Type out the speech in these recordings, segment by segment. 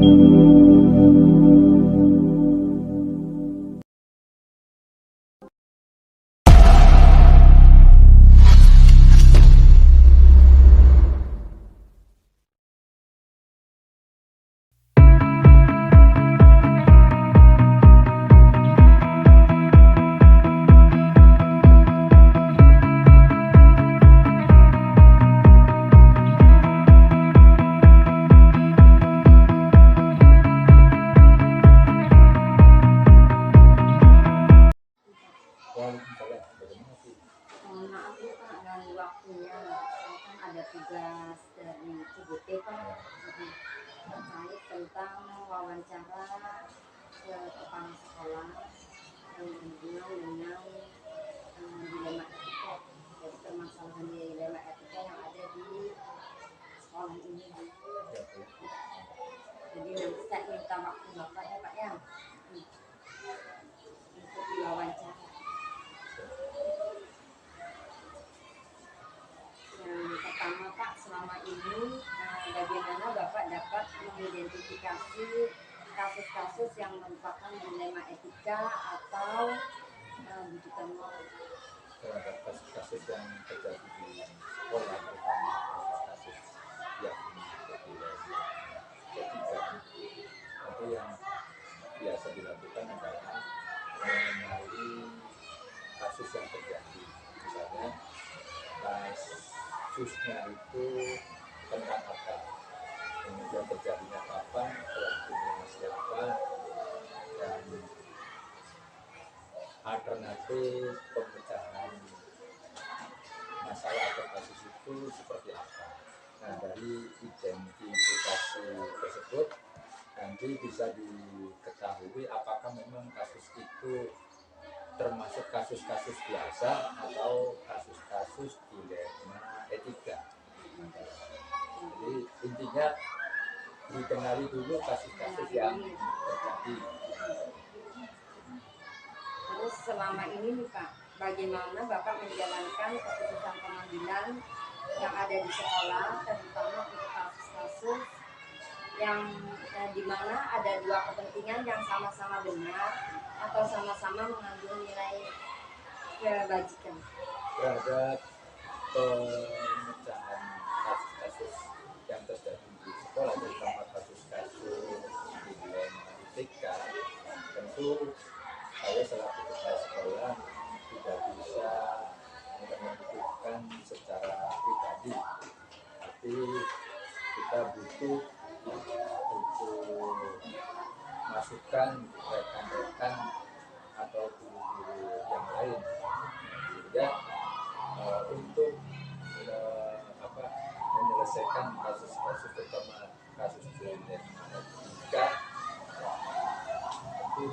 Mohon maaf nih Pak, ganggu waktunya. Saya kan ada tugas dari CBP Pak, terkait tentang wawancara ke kepala sekolah yang berhubungan dengan dilema etika, jadi permasalahan dilema etika yang ada di sekolah ini. Jadi nanti saya minta waktu Bapak ya Pak ya, untuk diwawancara. Yang pertama Pak, selama ini bagaimana Bapak dapat mengidentifikasi kasus-kasus yang merupakan dilema etika atau bujukan moral? Terhadap kasus-kasus yang terjadi di sekolah, terutama kasus-kasus yang dilema etika, itu yang biasa dilakukan adalah mengenali kasus yang terjadi. Misalnya kasusnya itu tentang apa, kemudian terjadinya kapan, pelakunya siapa, dan alternatif pemecahan masalah atau kasus itu seperti apa. Nah, dari identifikasi tersebut nanti bisa diketahui apakah memang kasus itu termasuk kasus-kasus biasa atau kasus-kasus dilema etika. Jadi intinya dikenali dulu kasus-kasus yang terjadi. Terus selama ini nih Pak, bagaimana Bapak menjalankan keputusan pengambilan yang ada di sekolah, terutama untuk kasus-kasus yang di mana ada dua kepentingan yang sama-sama benar atau sama-sama mengandung nilai kebajikan? Terhadap pemecahan kasus-kasus yang terjadi di sekolah, terutama kasus-kasus dilema etika, tentu saya selaku kepala sekolah tidak bisa menentukan secara pribadi, tapi kita butuh masukan rekan-rekan atau guru-guru yang lain, sehingga untuk menyelesaikan kasus-kasus, terutama kasus dilema etika, tentu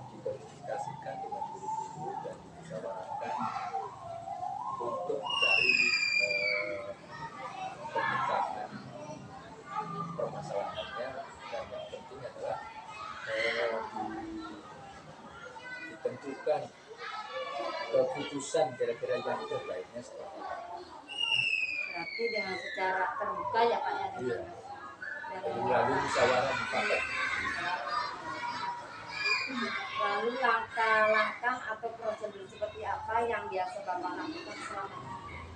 dikomunikasikan dengan guru-guru dan dimusyawarahkan untuk mencari pemecahan permasalahannya, dan yang penting adalah ditentukan keputusan kira-kira yang terbaiknya seperti apa. Berarti dengan secara terbuka ya Pak ya, Iya. Melalui musyawarah mufakat. Lalu langkah-langkah atau prosedur seperti apa yang biasa Bapak lakukan selama ini?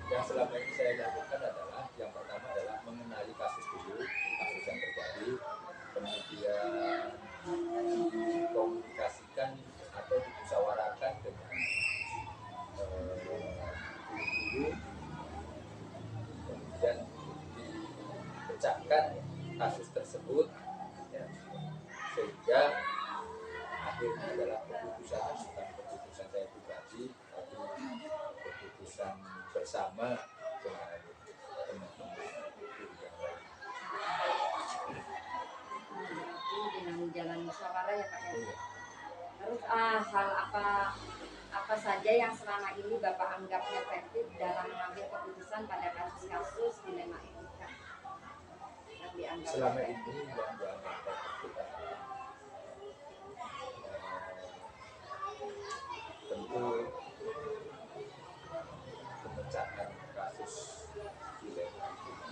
Yang selama ini saya lakukan adalah, yang pertama adalah mengenali kasus dulu, kasus yang terjadi, kemudian dikomunikasikan atau dimusyawarahkan dengan guru-guru, kemudian dipecahkan kasus tersebut, ya, sehingga akhirnya adalah keputusan, bukan keputusan saya pribadi, tapi keputusan bersama dengan teman-teman guru yang lain. Berarti dengan jalan musyawarah ya Pak ya. Iya. Terus hal apa saja yang selama ini Bapak anggap efektif dalam mengambil keputusan pada kasus-kasus dilema etika yang dianggap Selama efektif? ini yang dianggap efektif adalah tentu pemecahan kasus dilema etika,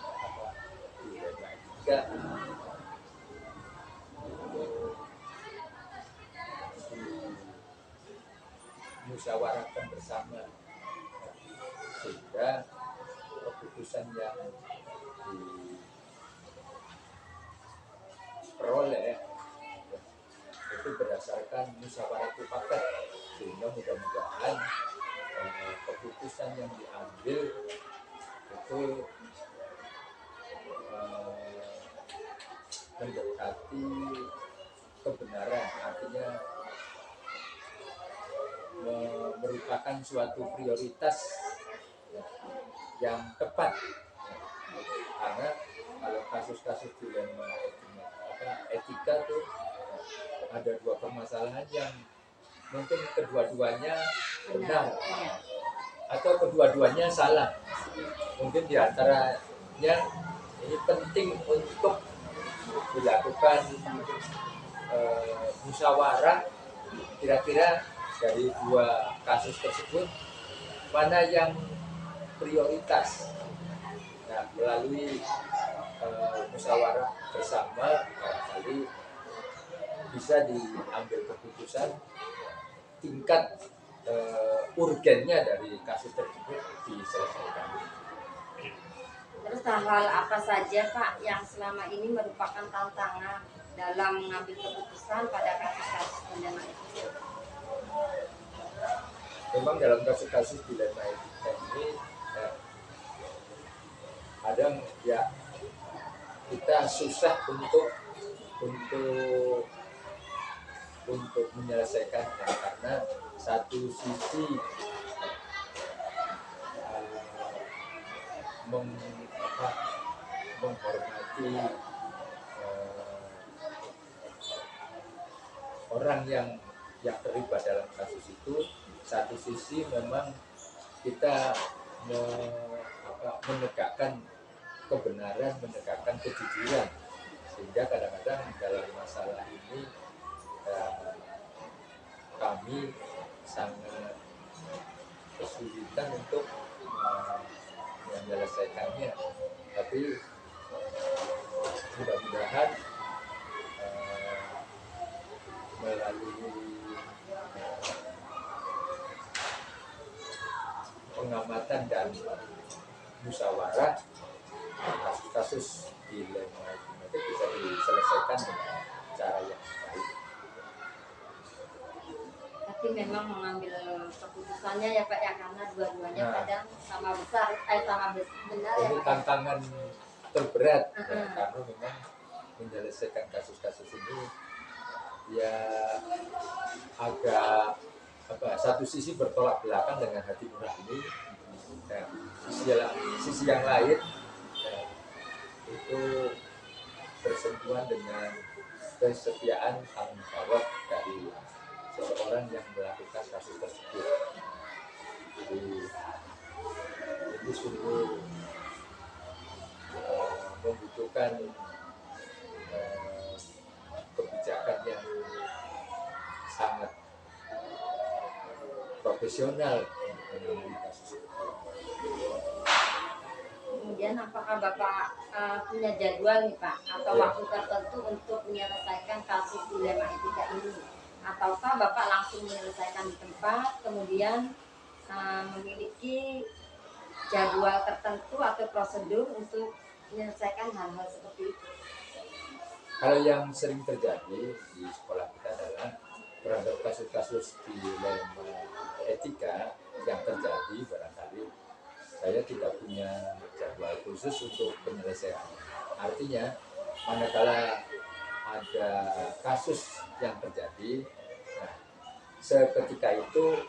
musyawarahkan bersama, sehingga keputusan yang diperoleh itu berdasarkan musyawarah mufakat, sehingga mudah-mudahan keputusan yang diambil itu mendekati kebenaran, artinya merupakan suatu prioritas yang tepat. Karena kalau kasus-kasus dilema etika tuh ada dua permasalahan yang mungkin kedua-duanya benar atau kedua-duanya salah. Mungkin diantaranya ini penting untuk dilakukan musyawarah, kira-kira dari dua kasus tersebut mana yang prioritas. Nah, melalui musyawarah bersama barangkali bisa diambil keputusan tingkat urgennya dari kasus tersebut diselesaikan. Terus hal-hal apa saja Pak yang selama ini merupakan tantangan dalam mengambil keputusan pada kasus-kasus dilema etika? Memang dalam kasus-kasus dilema etika ini kadang ya kita susah untuk menyelesaikannya, karena satu sisi menghormati orang yang terlibat dalam kasus itu, satu sisi memang kita menegakkan kebenaran, menegakkan kejujuran, sehingga kadang-kadang dalam masalah ini kami sangat kesulitan untuk menyelesaikannya. Tapi mudah-mudahan melalui pengamatan dan musyawarah, kasus-kasus dilema itu bisa diselesaikan dengan cara yang baik. Tapi memang mengambil keputusannya ya Pak ya, karena dua-duanya kadang sama besar, sama benar ya ini Pak. tantangan terberat karena memang menyelesaikan kasus-kasus ini ya agak satu sisi bertolak belakang dengan hati nurani. Nah, sisi yang lain itu bersentuhan dengan kesetiaan tanggung jawab dari seseorang yang melakukan kasus tersebut. Jadi ini sungguh membutuhkan kebijakan yang sangat profesional menangani kasus itu. Kemudian apakah Bapak punya jadwal nih Pak atau waktu tertentu untuk menyelesaikan kasus dilema etika ini? Ataukah Bapak langsung menyelesaikan di tempat, kemudian memiliki jadwal tertentu atau prosedur untuk menyelesaikan hal-hal seperti itu? Kalau yang sering terjadi di sekolah kita adalah terhadap kasus-kasus dilema etika yang terjadi, barangkali saya tidak punya jadwal khusus untuk penyelesaian. Artinya, manakala ada kasus yang terjadi, seketika itu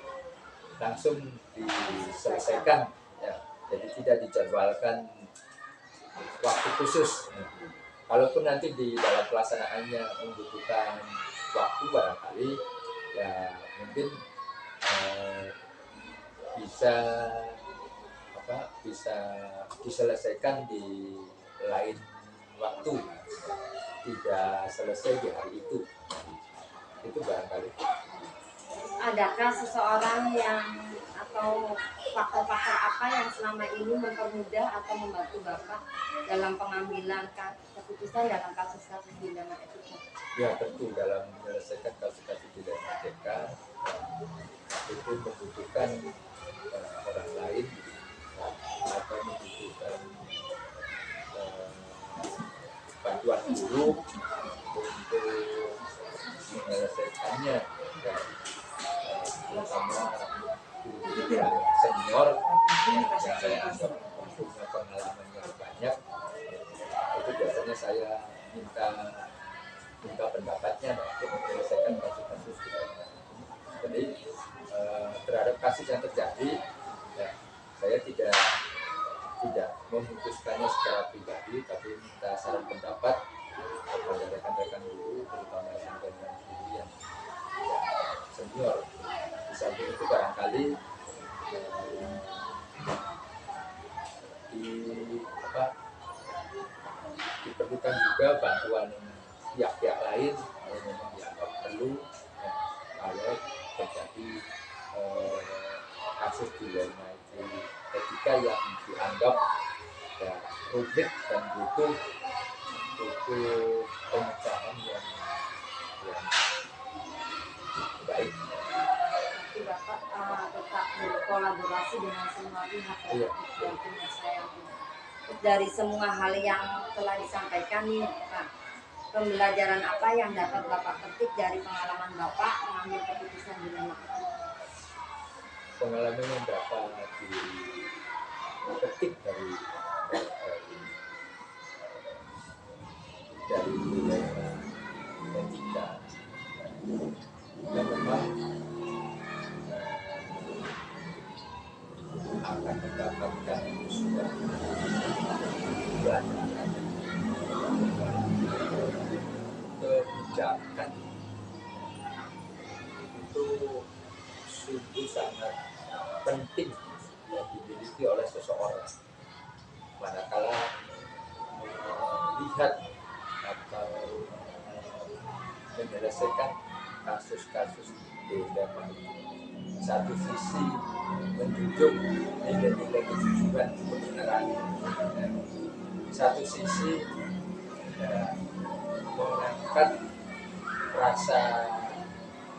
langsung diselesaikan, ya. Jadi tidak dijadwalkan waktu khusus. Kalaupun nanti di dalam pelaksanaannya membutuhkan waktu, barangkali ya mungkin bisa diselesaikan di lain waktu, tidak selesai di hari itu barangkali. Adakah seseorang yang atau faktor-faktor apa yang selama ini mempermudah atau membantu Bapak dalam pengambilan keputusan dalam kasus-kasus dilema etika? Ya tentu dalam menyelesaikan kasus-kasus dilema etika itu membutuhkan orang lain atau membutuhkan bantuan guru untuk menyelesaikannya, dan terutama guru yang senior yang saya anggap punya pengalaman yang banyak, itu biasanya saya minta pendapatnya untuk menyelesaikan kasus-kasus dilema. Jadi terhadap kasus yang terjadi, ya, saya tidak memutuskannya secara pribadi, tapi minta saran pendapat kepada rekan-rekan guru, terutama rekan-rekan guru yang senior. Di samping itu barangkali diperlukan juga bantuan pihak-pihak lain kalau memang dianggap perlu, kalau terjadi kasus dilema etika yang dianggap ya, rumit dan butuh pemecahan yang baik. Tapi Bapak tetap berkolaborasi dengan semua pihak ya. Dari semua hal yang telah disampaikan nih Pak, pembelajaran apa yang dapat Bapak petik dari pengalaman Bapak mengambil keputusan dilema etika? Pengalaman yang dapat dipetik dari dilema etika, dan memang akan mendapatkan sebuah pelajaran, kebijakan itu sungguh sangat penting yang dimiliki oleh seseorang manakala melihat atau menyelesaikan kasus-kasus dilema. Satu sisi menjunjung nilai-nilai kejujuran kebenaran, satu sisi mengangkat rasa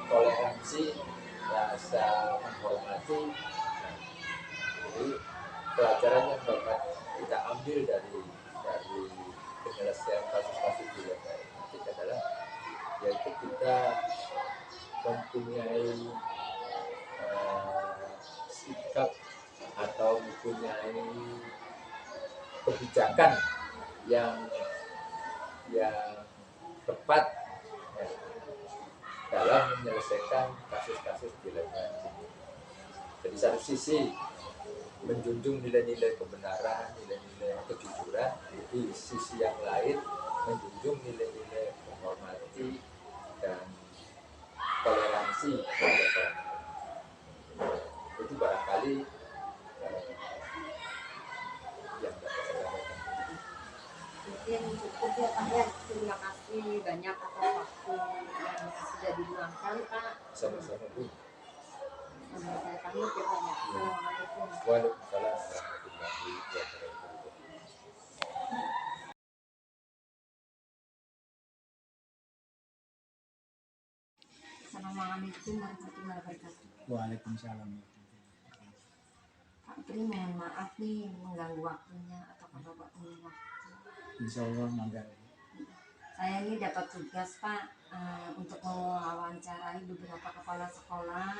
toleransi, rasa menghormati. Jadi pelajaran yang dapat kita ambil dari penyelesaian kasus-kasus dilema etika adalah yaitu kita mempunyai sikap atau mempunyai kebijakan yang tepat dalam menyelesaikan kasus-kasus dilema. Jadi satu sisi menjunjung nilai-nilai kebenaran, nilai-nilai kejujuran, di sisi yang lain menjunjung nilai-nilai menghormati dan toleransi. Itu barangkali yang dapat saya sampaikan. Mungkin cukup ya Pak ya. Terima kasih banyak atas waktu yang sudah diluangkan Pak. Sama-sama Bu. Saya pamit ya Pak. Assalamualaikum. Waalaikumsalam warahmatullahi wabarakatuh. Assalamualaikum warahmatullahi wabarakatuh. Waalaikumsalam. Pak Tri, mohon maaf nih mengganggu waktunya, atau kalau Bapak punya waktu. Insya Allah mangga. Saya ini dapat tugas Pak untuk mewawancarai beberapa kepala sekolah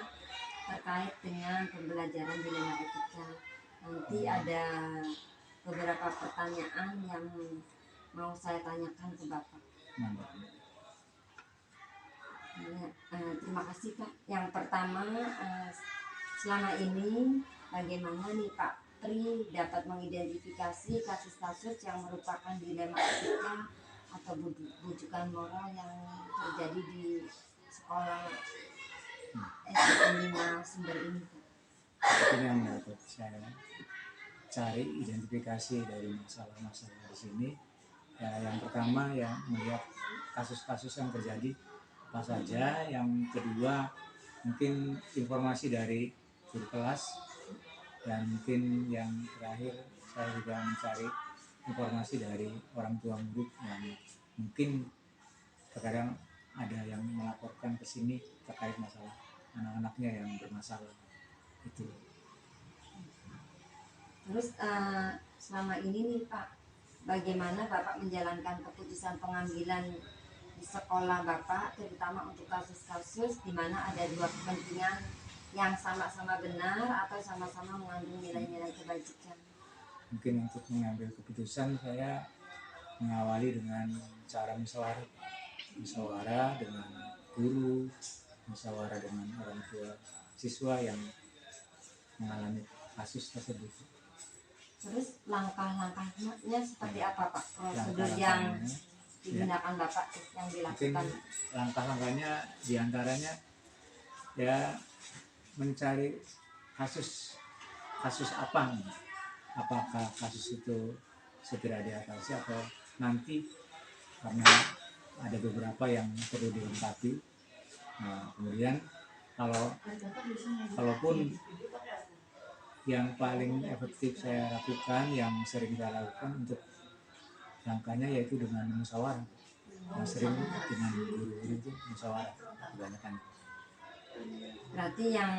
terkait dengan pembelajaran dilema etika. Nanti ada beberapa pertanyaan yang mau saya tanyakan ke Bapak. Mangga. Terima kasih Pak. Yang pertama, selama ini bagaimana nih Pak Tri dapat mengidentifikasi kasus-kasus yang merupakan dilema etika atau bujukan moral yang terjadi di sekolah SDN 5 Sumber ini Pak? Ini yang dapat saya cari identifikasi dari masalah-masalah di sini. Ya, yang pertama ya melihat kasus-kasus yang terjadi apa saja. Yang kedua mungkin informasi dari guru kelas, dan mungkin yang terakhir saya juga mencari informasi dari orang tua murid yang mungkin terkadang ada yang melaporkan ke sini terkait masalah anak-anaknya yang bermasalah itu. Terus selama ini nih Pak, bagaimana Bapak menjalankan keputusan pengambilan di sekolah Bapak, terutama untuk kasus-kasus di mana ada dua kepentingan yang sama-sama benar atau sama-sama mengandung nilai-nilai kebajikan? Mungkin untuk mengambil keputusan saya mengawali dengan cara musyawarah dengan guru, musyawarah dengan orang tua siswa yang mengalami kasus tersebut. Terus langkah-langkahnya seperti apa Pak? Prosedur yang Langkah-langkahnya digunakan Bapak yang mungkin dilakukan? langkah-langkahnya diantaranya ya mencari kasus apa, apakah kasus itu segera diatasi atau nanti karena ada beberapa yang perlu dilengkapi. Nah, kemudian kalaupun yang paling efektif saya lakukan, yang sering saya lakukan untuk langkahnya yaitu dengan musyawarah. Yang sering dengan guru-guru itu musyawarah kebanyakan. Berarti yang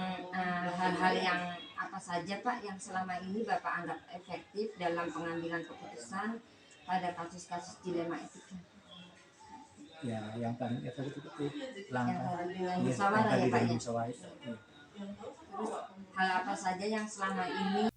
hal-hal yang apa saja Pak yang selama ini Bapak anggap efektif dalam pengambilan keputusan pada kasus-kasus dilema etika? Ya, yang paling efektif itu Yang langkah tadi dengan yang musyawarah tadi ya Pak dengan ya? musyawarah. Iya. Terus hal apa saja yang selama ini